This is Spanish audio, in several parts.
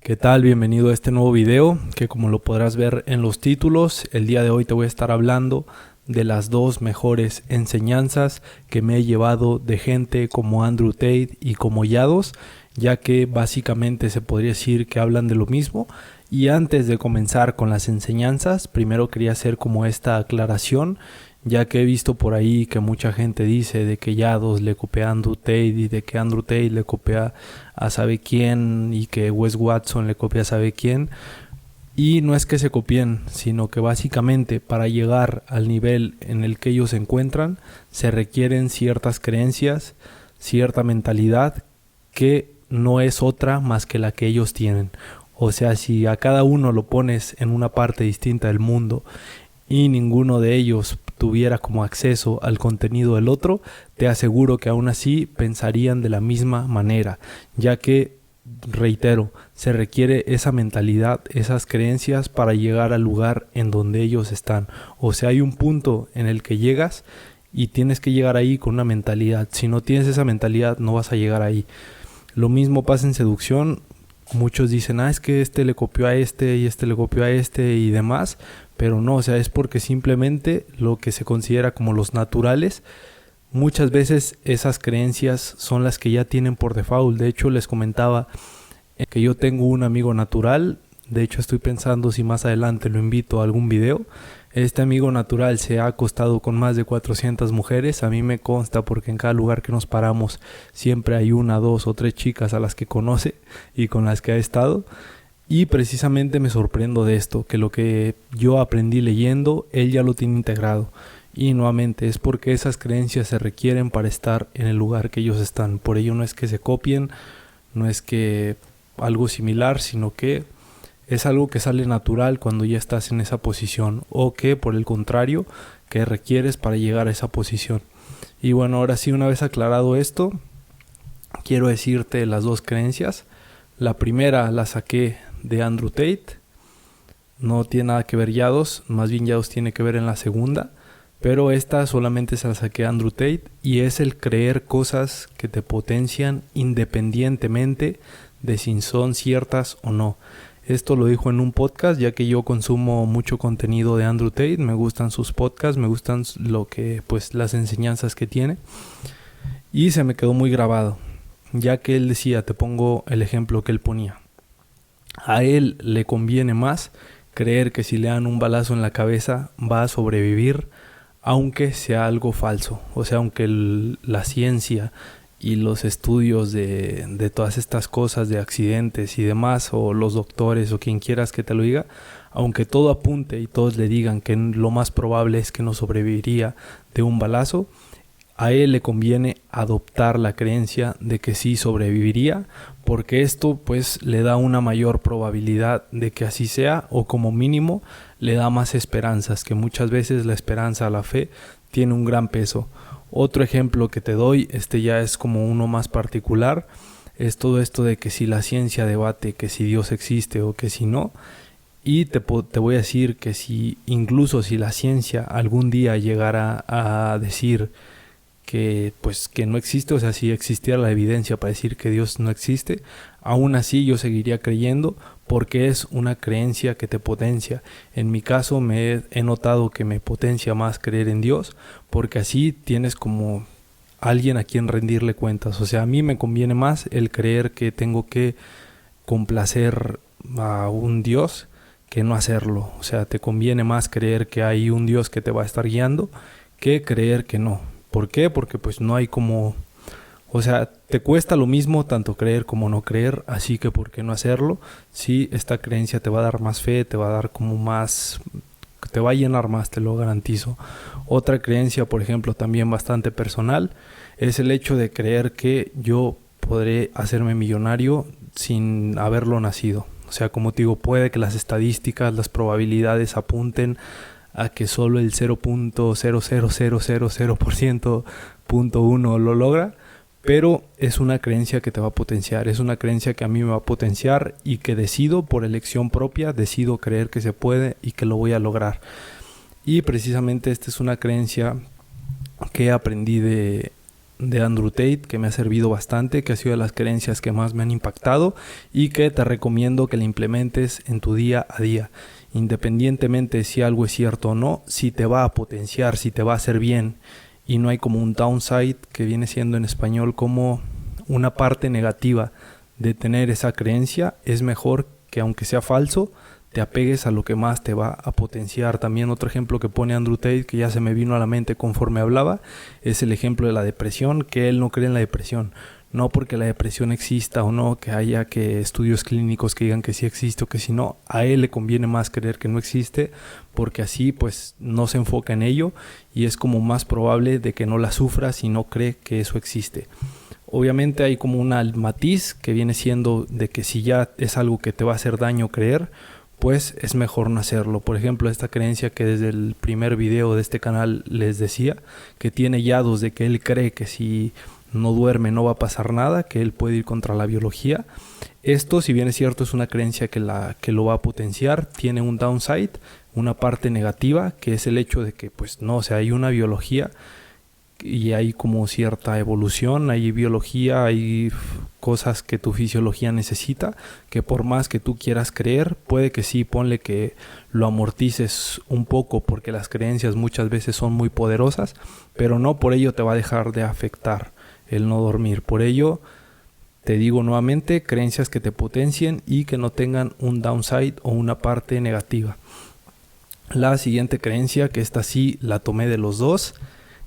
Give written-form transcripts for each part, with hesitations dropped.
¿Qué tal? Bienvenido a este nuevo video que, como lo podrás ver en los títulos, el día de hoy te voy a estar hablando de las dos mejores enseñanzas que me he llevado de gente como Andrew Tate y como Yados, ya que básicamente se podría decir que hablan de lo mismo. Y antes de comenzar con las enseñanzas, primero quería hacer como esta aclaración, ya que he visto por ahí que mucha gente dice de que Yados le copia a Andrew Tate y de que Andrew Tate le copia a sabe quién y que Wes Watson le copia a sabe quién. Y no es que se copien, sino que básicamente para llegar al nivel en el que ellos se encuentran se requieren ciertas creencias, cierta mentalidad que no es otra más que la que ellos tienen. O sea, si a cada uno lo pones en una parte distinta del mundo y ninguno de ellos tuviera como acceso al contenido del otro, te aseguro que aún así pensarían de la misma manera, ya que, reitero, se requiere esa mentalidad, esas creencias para llegar al lugar en donde ellos están. O sea, hay un punto en el que llegas y tienes que llegar ahí con una mentalidad. Si no tienes esa mentalidad, no vas a llegar ahí. Lo mismo pasa en seducción. Muchos dicen, es que este le copió a este y este le copió a este y demás, pero no, o sea, es porque simplemente lo que se considera como los naturales, muchas veces esas creencias son las que ya tienen por default. De hecho, les comentaba que yo tengo un amigo natural. De hecho, estoy pensando si más adelante lo invito a algún video. Este amigo natural se ha acostado con más de 400 mujeres. A mí me consta porque en cada lugar que nos paramos siempre hay una, dos o tres chicas a las que conoce y con las que ha estado. Y precisamente me sorprendo de esto, que lo que yo aprendí leyendo, él ya lo tiene integrado. Y nuevamente es porque esas creencias se requieren para estar en el lugar que ellos están. Por ello no es que se copien, no es que algo similar, sino que es algo que sale natural cuando ya estás en esa posición, o que por el contrario, que requieres para llegar a esa posición. Y bueno, ahora sí, una vez aclarado esto, quiero decirte las dos creencias. La primera la saqué de Andrew Tate, no tiene nada que ver Yados, más bien Yados tiene que ver en la segunda, pero esta solamente se la saqué a Andrew Tate, y es el creer cosas que te potencian independientemente de si son ciertas o no. Esto lo dijo en un podcast, ya que yo consumo mucho contenido de Andrew Tate, me gustan sus podcasts, me gustan las enseñanzas que tiene, y se me quedó muy grabado, ya que él decía, te pongo el ejemplo que él ponía, a él le conviene más creer que si le dan un balazo en la cabeza va a sobrevivir, aunque sea algo falso. O sea, aunque la ciencia y los estudios de todas estas cosas de accidentes y demás, o los doctores o quien quieras que te lo diga, aunque todo apunte y todos le digan que lo más probable es que no sobreviviría de un balazo, a él le conviene adoptar la creencia de que sí sobreviviría, porque esto pues le da una mayor probabilidad de que así sea, o como mínimo le da más esperanzas, que muchas veces la esperanza, la fe, tiene un gran peso. Otro ejemplo que te doy, ya es como uno más particular, es todo esto de que si la ciencia debate que si Dios existe o que si no, y te voy a decir que incluso si la ciencia algún día llegara a decir que no existe, o sea, si existiera la evidencia para decir que Dios no existe, aún así yo seguiría creyendo, porque es una creencia que te potencia. En mi caso he notado que me potencia más creer en Dios, porque así tienes como alguien a quien rendirle cuentas. O sea, a mí me conviene más el creer que tengo que complacer a un Dios que no hacerlo. O sea, te conviene más creer que hay un Dios que te va a estar guiando que creer que no. ¿Por qué? Porque pues no hay como... O sea, te cuesta lo mismo tanto creer como no creer, así que ¿por qué no hacerlo? Sí, esta creencia te va a dar más fe, te va a dar como más... te va a llenar más, te lo garantizo. Otra creencia, por ejemplo, también bastante personal, es el hecho de creer que yo podré hacerme millonario sin haberlo nacido. O sea, como te digo, puede que las estadísticas, las probabilidades apunten a que solo el 0.0000000.1 lo logra, pero es una creencia que te va a potenciar, es una creencia que a mí me va a potenciar y que decido por elección propia, decido creer que se puede y que lo voy a lograr. Y precisamente esta es una creencia que aprendí de de Andrew Tate que me ha servido bastante, que ha sido de las creencias que más me han impactado y que te recomiendo que la implementes en tu día a día. Independientemente si algo es cierto o no, si te va a potenciar, si te va a hacer bien y no hay como un downside, que viene siendo en español como una parte negativa de tener esa creencia, es mejor que aunque sea falso, te apegues a lo que más te va a potenciar. También otro ejemplo que pone Andrew Tate, que ya se me vino a la mente conforme hablaba, es el ejemplo de la depresión, que él no cree en la depresión. No porque la depresión exista o no, que haya que estudios clínicos que digan que sí existe o que si no, a él le conviene más creer que no existe, porque así pues no se enfoca en ello y es como más probable de que no la sufra si no cree que eso existe. Obviamente hay como un matiz que viene siendo de que si ya es algo que te va a hacer daño creer, pues es mejor no hacerlo. Por ejemplo, esta creencia que desde el primer video de este canal les decía, que tiene yados de que él cree que si no duerme no va a pasar nada, que él puede ir contra la biología. Esto, si bien es cierto, es una creencia que lo va a potenciar, tiene un downside, una parte negativa, que es el hecho de que pues no, o sea, hay una biología y hay como cierta evolución, hay biología, hay cosas que tu fisiología necesita, que por más que tú quieras creer, puede que sí, ponle que lo amortices un poco porque las creencias muchas veces son muy poderosas, pero no por ello te va a dejar de afectar el no dormir. Por ello, te digo nuevamente, creencias que te potencien y que no tengan un downside o una parte negativa. La siguiente creencia, que esta sí la tomé de los dos,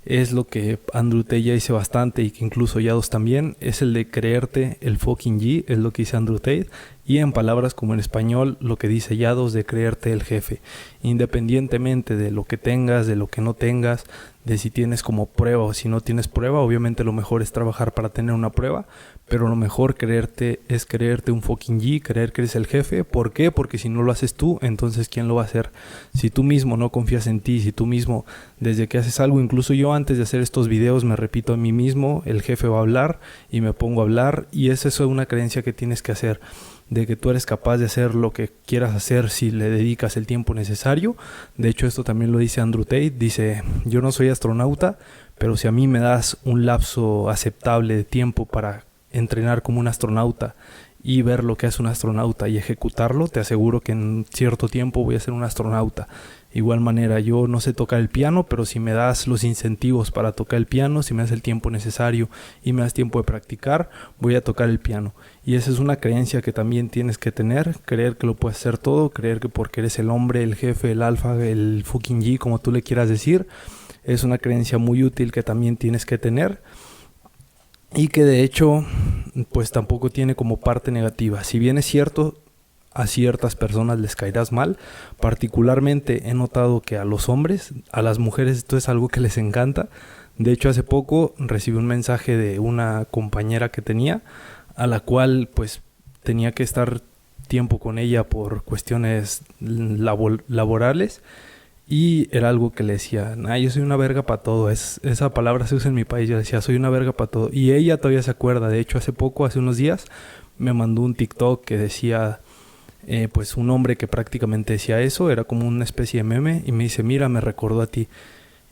es lo que Andrew Tate ya dice bastante y que incluso Yados también, es el de creerte el fucking G, es lo que dice Andrew Tate, y en palabras como en español lo que dice Yados de creerte el jefe. Independientemente de lo que tengas, de lo que no tengas, de si tienes como prueba o si no tienes prueba, obviamente lo mejor es trabajar para tener una prueba, pero lo mejor es creerte un fucking G, creer que eres el jefe. ¿Por qué? Porque si no lo haces tú, entonces ¿quién lo va a hacer? Si tú mismo no confías en ti, si tú mismo, desde que haces algo, incluso yo antes de hacer estos videos me repito a mí mismo, el jefe va a hablar y me pongo a hablar, y eso es una creencia que tienes que hacer, de que tú eres capaz de hacer lo que quieras hacer si le dedicas el tiempo necesario. De hecho, esto también lo dice Andrew Tate, dice, yo no soy astronauta, pero si a mí me das un lapso aceptable de tiempo para entrenar como un astronauta y ver lo que hace un astronauta y ejecutarlo, te aseguro que en cierto tiempo voy a ser un astronauta. Igual manera, yo no sé tocar el piano, pero si me das los incentivos para tocar el piano, si me das el tiempo necesario y me das tiempo de practicar, voy a tocar el piano. Y esa es una creencia que también tienes que tener, creer que lo puedes hacer todo, creer que porque eres el hombre, el jefe, el alfa, el fucking G, como tú le quieras decir, es una creencia muy útil que también tienes que tener. Y que de hecho pues tampoco tiene como parte negativa. Si bien es cierto, a ciertas personas les caerás mal, particularmente he notado que a los hombres, a las mujeres esto es algo que les encanta. De hecho, hace poco recibí un mensaje de una compañera que tenía, a la cual pues tenía que estar tiempo con ella por cuestiones laborales. Y era algo que le decía, yo soy una verga para todo. Esa palabra se usa en mi país. Yo decía, soy una verga para todo. Y ella todavía se acuerda. De hecho, hace unos días, me mandó un TikTok que decía, pues un hombre que prácticamente decía eso. Era como una especie de meme. Y me dice, mira, me recordó a ti.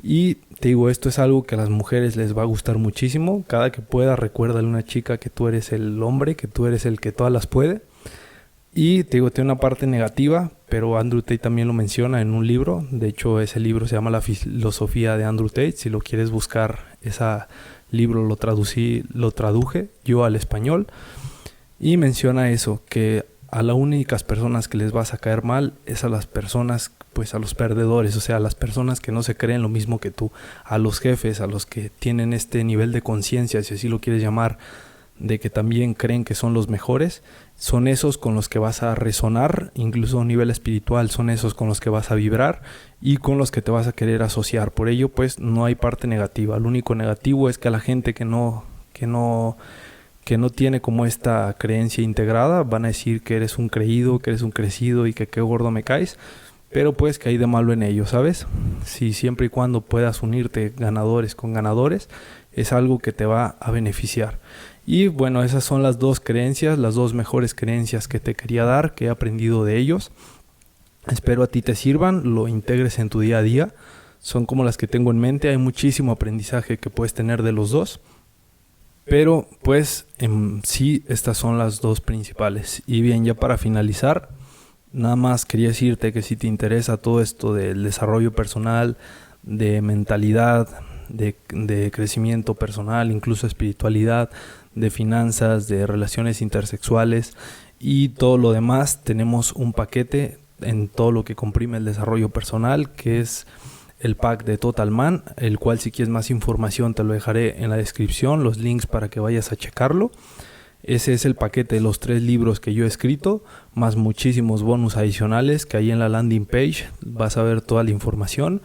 Y te digo, esto es algo que a las mujeres les va a gustar muchísimo. Cada que pueda, recuérdale a una chica que tú eres el hombre, que tú eres el que todas las puede. Y te digo, tiene una parte negativa, pero Andrew Tate también lo menciona en un libro. De hecho, ese libro se llama La filosofía de Andrew Tate. Si lo quieres buscar, ese libro lo traduje yo al español. Y menciona eso, que a las únicas personas que les vas a caer mal es a las personas, pues a los perdedores, o sea, a las personas que no se creen lo mismo que tú, a los jefes, a los que tienen este nivel de conciencia, si así lo quieres llamar, de que también creen que son los mejores. Son esos con los que vas a resonar, incluso a un nivel espiritual, son esos con los que vas a vibrar y con los que te vas a querer asociar. Por ello, pues, no hay parte negativa. Lo único negativo es que a la gente que no tiene como esta creencia integrada, van a decir que eres un creído, que eres un crecido y que qué gordo me caes. Pero pues que hay de malo en ello, ¿sabes? Si siempre y cuando puedas unirte ganadores con ganadores, es algo que te va a beneficiar. Y bueno, esas son las dos creencias, las dos mejores creencias que te quería dar, que he aprendido de ellos. Espero a ti te sirvan, lo integres en tu día a día. Son como las que tengo en mente, hay muchísimo aprendizaje que puedes tener de los dos. Pero pues en sí estas son las dos principales. Y bien, ya para finalizar, nada más quería decirte que si te interesa todo esto del desarrollo personal, de mentalidad, de crecimiento personal, incluso espiritualidad, de finanzas, de relaciones intersexuales y todo lo demás, tenemos un paquete en todo lo que comprime el desarrollo personal, que es el pack de Total Man, el cual si quieres más información te lo dejaré en la descripción, los links para que vayas a checarlo. Ese es el paquete de los 3 libros que yo he escrito, más muchísimos bonus adicionales que ahí en la landing page vas a ver toda la información.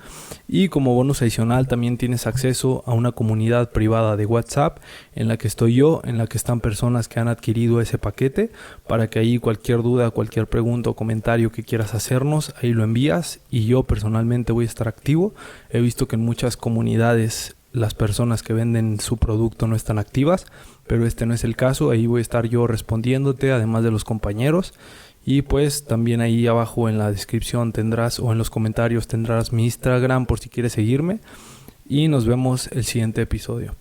Y como bonus adicional también tienes acceso a una comunidad privada de WhatsApp en la que estoy yo, en la que están personas que han adquirido ese paquete, para que ahí cualquier duda, cualquier pregunta o comentario que quieras hacernos, ahí lo envías y yo personalmente voy a estar activo. He visto que en muchas comunidades las personas que venden su producto no están activas, pero este no es el caso. Ahí voy a estar yo respondiéndote, además de los compañeros. Y pues también ahí abajo en la descripción tendrás, o en los comentarios tendrás mi Instagram por si quieres seguirme. Y nos vemos el siguiente episodio.